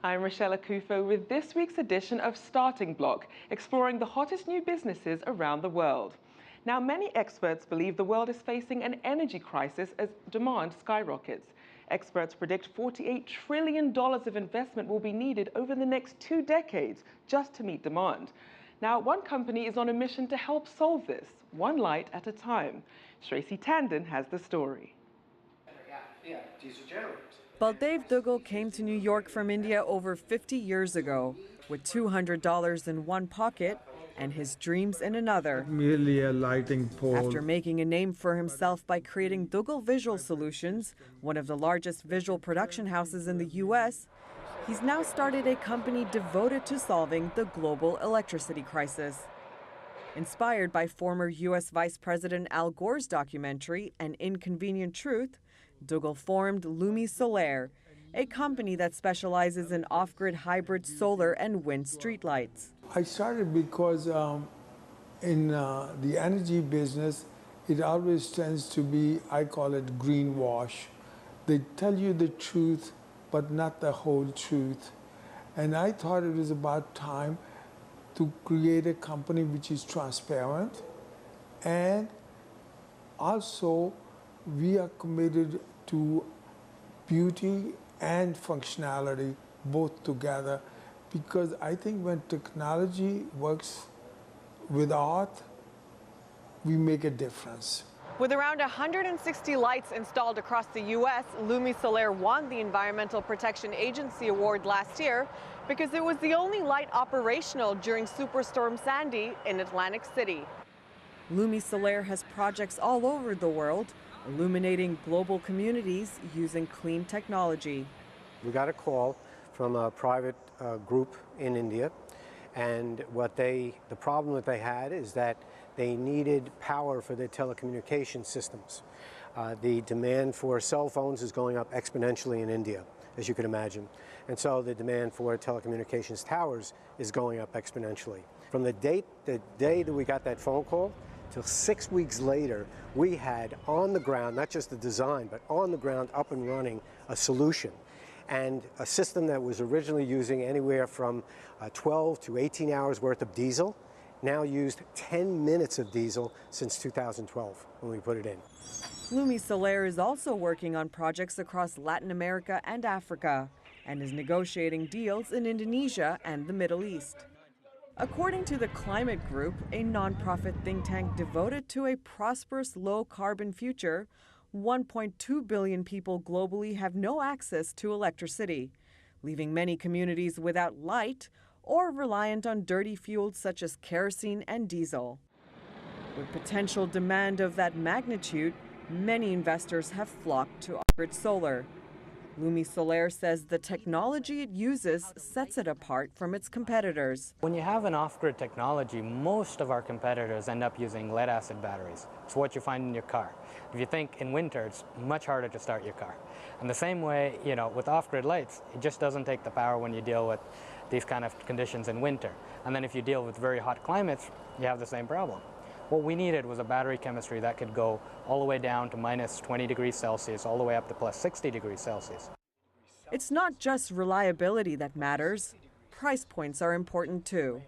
I'm Rochelle Akufo with this week's edition of Starting Block, exploring the hottest new businesses around the world. Now, many experts believe the world is facing an energy crisis as demand skyrockets. Experts predict $48 trillion of investment will be needed over the next 2 decades just to meet demand. Now, one company is on a mission to help solve this, one light at a time. Shraysi Tandon has the story. Baldev Duggal came to New York from India over 50 years ago with $200 in one pocket and his dreams in another. Merely a lighting pole. After making a name for himself by creating Duggal Visual Solutions, one of the largest visual production houses in the U.S., he's now started a company devoted to solving the global electricity crisis. Inspired by former U.S. Vice President Al Gore's documentary, An Inconvenient Truth, Duggal formed Lumi Solaire, a company that specializes in off-grid hybrid solar and wind streetlights. I started because in the energy business, it always tends to be, I call it greenwash. They tell you the truth, but not the whole truth. And I thought it was about time to create a company which is transparent, and also we are committed to beauty and functionality both together, because I think when technology works with art, we make a difference. With around 160 lights installed across the U.S., Lumi Solaire won the Environmental Protection Agency Award last year because it was the only light operational during Superstorm Sandy in Atlantic City. Lumi Solaire has projects all over the world, illuminating global communities using clean technology. We got a call from a private group in India, and the problem that they had is that they needed power for their telecommunication systems. The demand for cell phones is going up exponentially in India, as you can imagine. And so the demand for telecommunications towers is going up exponentially. From the day that we got that phone call till 6 weeks later, we had on the ground, not just the design, but on the ground, up and running, a solution. And a system that was originally using anywhere from 12 to 18 hours worth of diesel, now used 10 minutes of diesel since 2012 when we put it in. Lumi Solaire is also working on projects across Latin America and Africa, and is negotiating deals in Indonesia and the Middle East. According to the Climate Group, a nonprofit think tank devoted to a prosperous low-carbon future, 1.2 billion people globally have no access to electricity, leaving many communities without light or reliant on dirty fuels such as kerosene and diesel. With potential demand of that magnitude, many investors have flocked to off-grid solar. Lumi Solaire says the technology it uses sets it apart from its competitors. When you have an off-grid technology, most of our competitors end up using lead-acid batteries. It's what you find in your car. If you think in winter, it's much harder to start your car. And the same way, with off-grid lights, it just doesn't take the power when you deal with these kind of conditions in winter. And then if you deal with very hot climates, you have the same problem. What we needed was a battery chemistry that could go all the way down to minus 20 degrees Celsius, all the way up to plus 60 degrees Celsius. It's not just reliability that matters. Price points are important too.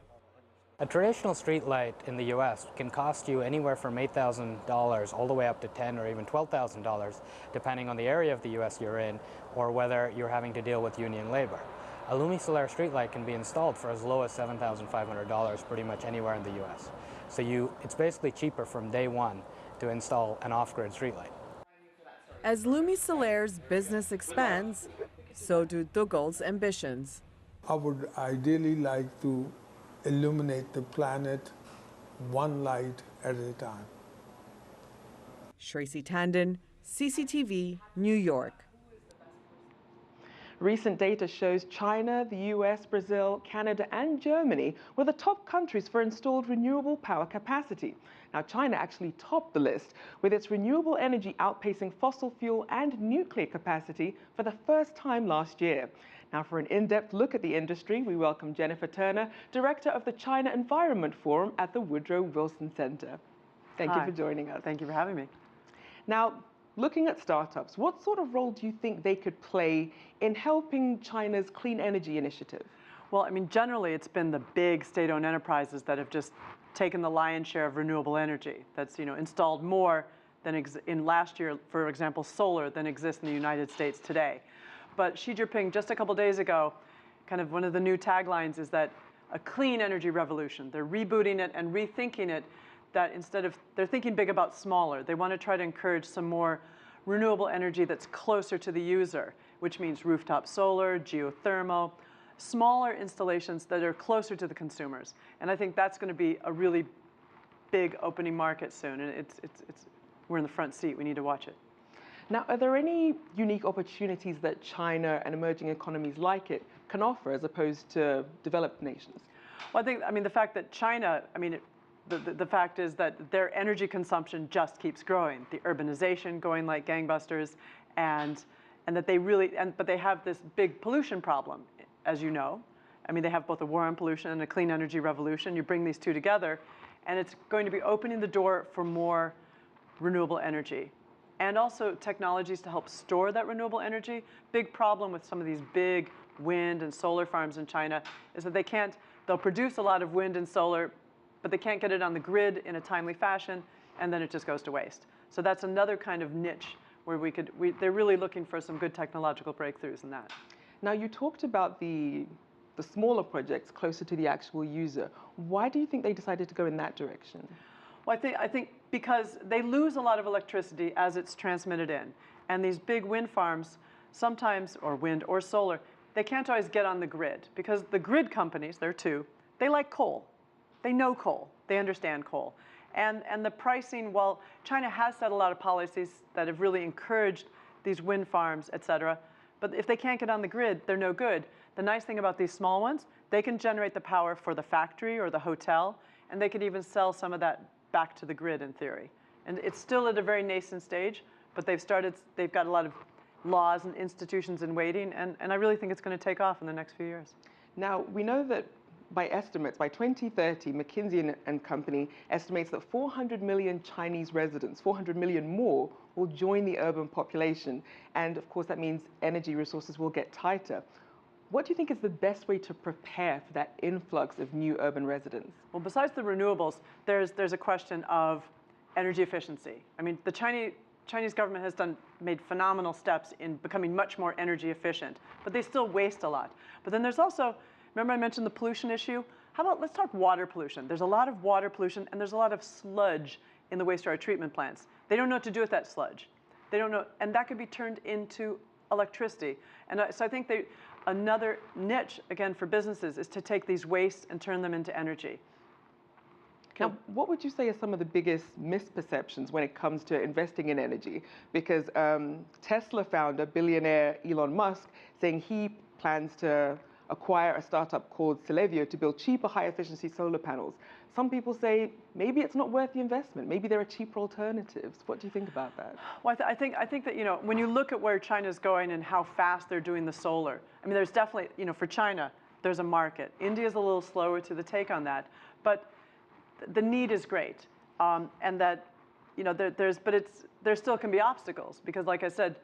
A traditional street light in the U.S. can cost you anywhere from $8,000 all the way up to $10,000 or even $12,000, depending on the area of the U.S. you're in or whether you're having to deal with union labor. A Lumi Solaire streetlight can be installed for as low as $7,500 pretty much anywhere in the U.S. So it's basically cheaper from day one to install an off-grid streetlight. As Lumi Solaire's business expands, so do Duggal's ambitions. I would ideally like to illuminate the planet one light at a time. Shraysi Tandon, CCTV, New York. Recent data shows China, the US, Brazil, Canada and Germany were the top countries for installed renewable power capacity. Now, China actually topped the list, with its renewable energy outpacing fossil fuel and nuclear capacity for the first time last year. Now, for an in-depth look at the industry, we welcome Jennifer Turner, Director of the China Environment Forum at the Woodrow Wilson Center. Thank you for joining us. Thank you for having me. Now, looking at startups, what sort of role do you think they could play in helping China's clean energy initiative? Well, I mean, generally, it's been the big state-owned enterprises that have just taken the lion's share of renewable energy. That's, installed more than in last year, for example, solar, than exists in the United States today. But Xi Jinping, just a couple days ago, kind of one of the new taglines is that a clean energy revolution. They're rebooting it and rethinking it, that they're thinking big about smaller. They want to try to encourage some more renewable energy that's closer to the user, which means rooftop solar, geothermal, smaller installations that are closer to the consumers. And I think that's going to be a really big opening market soon. And we're in the front seat. We need to watch it. Now, are there any unique opportunities that China and emerging economies like it can offer as opposed to developed nations? Well, the fact that China, the fact is that their energy consumption just keeps growing. The urbanization going like gangbusters, and that they really, but they have this big pollution problem, as you know. They have both a war on pollution and a clean energy revolution. You bring these two together, and it's going to be opening the door for more renewable energy. And also technologies to help store that renewable energy. Big problem with some of these big wind and solar farms in China is that they'll produce a lot of wind and solar, but they can't get it on the grid in a timely fashion, and then it just goes to waste. So that's another kind of niche where they're really looking for some good technological breakthroughs in that. Now, you talked about the smaller projects closer to the actual user. Why do you think they decided to go in that direction? Well, I think because they lose a lot of electricity as it's transmitted in. And these big wind farms sometimes, or wind or solar, they can't always get on the grid because the grid companies, there are two, they like coal. They know coal. They understand coal. And the pricing, while China has set a lot of policies that have really encouraged these wind farms, et cetera, but if they can't get on the grid, they're no good. The nice thing about these small ones, they can generate the power for the factory or the hotel, and they could even sell some of that back to the grid in theory. And it's still at a very nascent stage, but they've got a lot of laws and institutions in waiting, and I really think it's going to take off in the next few years. Now, we know that by estimates, by 2030, McKinsey and Company estimates that 400 million Chinese residents, 400 million more, will join the urban population. And of course, that means energy resources will get tighter. What do you think is the best way to prepare for that influx of new urban residents? Well, besides the renewables, there's a question of energy efficiency. The Chinese government has made phenomenal steps in becoming much more energy efficient, but they still waste a lot. But then there's also, remember I mentioned the pollution issue? How about, let's talk water pollution. There's a lot of water pollution, and there's a lot of sludge in the wastewater treatment plants. They don't know what to do with that sludge. They don't know, and that could be turned into electricity. And so I think another niche, again, for businesses is to take these wastes and turn them into energy. Now, what would you say are some of the biggest misperceptions when it comes to investing in energy? Because Tesla founder, billionaire Elon Musk, saying he plans to acquire a startup called Cellevio to build cheaper, high-efficiency solar panels. Some people say maybe it's not worth the investment. Maybe there are cheaper alternatives. What do you think about that? Well, I think that, when you look at where China's going and how fast they're doing the solar, there's definitely, for China, there's a market. India's a little slower to the take on that, but the need is great, and that, there still can be obstacles because, like I said,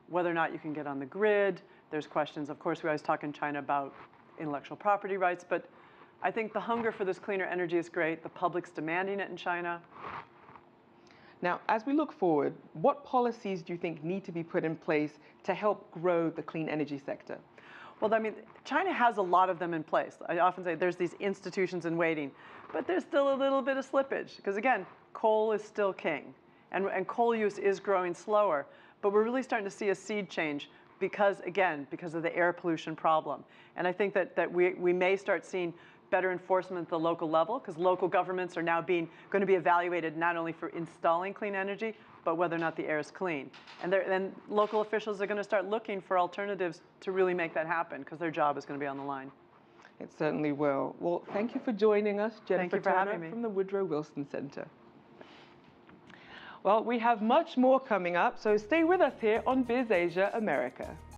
whether or not you can get on the grid, there's questions. Of course, we always talk in China about intellectual property rights, but I think the hunger for this cleaner energy is great. The public's demanding it in China. Now, as we look forward, what policies do you think need to be put in place to help grow the clean energy sector? Well, China has a lot of them in place. I often say there's these institutions in waiting, but there's still a little bit of slippage because, again, coal is still king, and coal use is growing slower. But we're really starting to see a seed change because of the air pollution problem. And I think that we may start seeing better enforcement at the local level because local governments are now going to be evaluated not only for installing clean energy, but whether or not the air is clean. And then local officials are going to start looking for alternatives to really make that happen because their job is going to be on the line. It certainly will. Well, thank you for joining us, Jennifer Turner from the Woodrow Wilson Center. Well, we have much more coming up, so stay with us here on BizAsia America.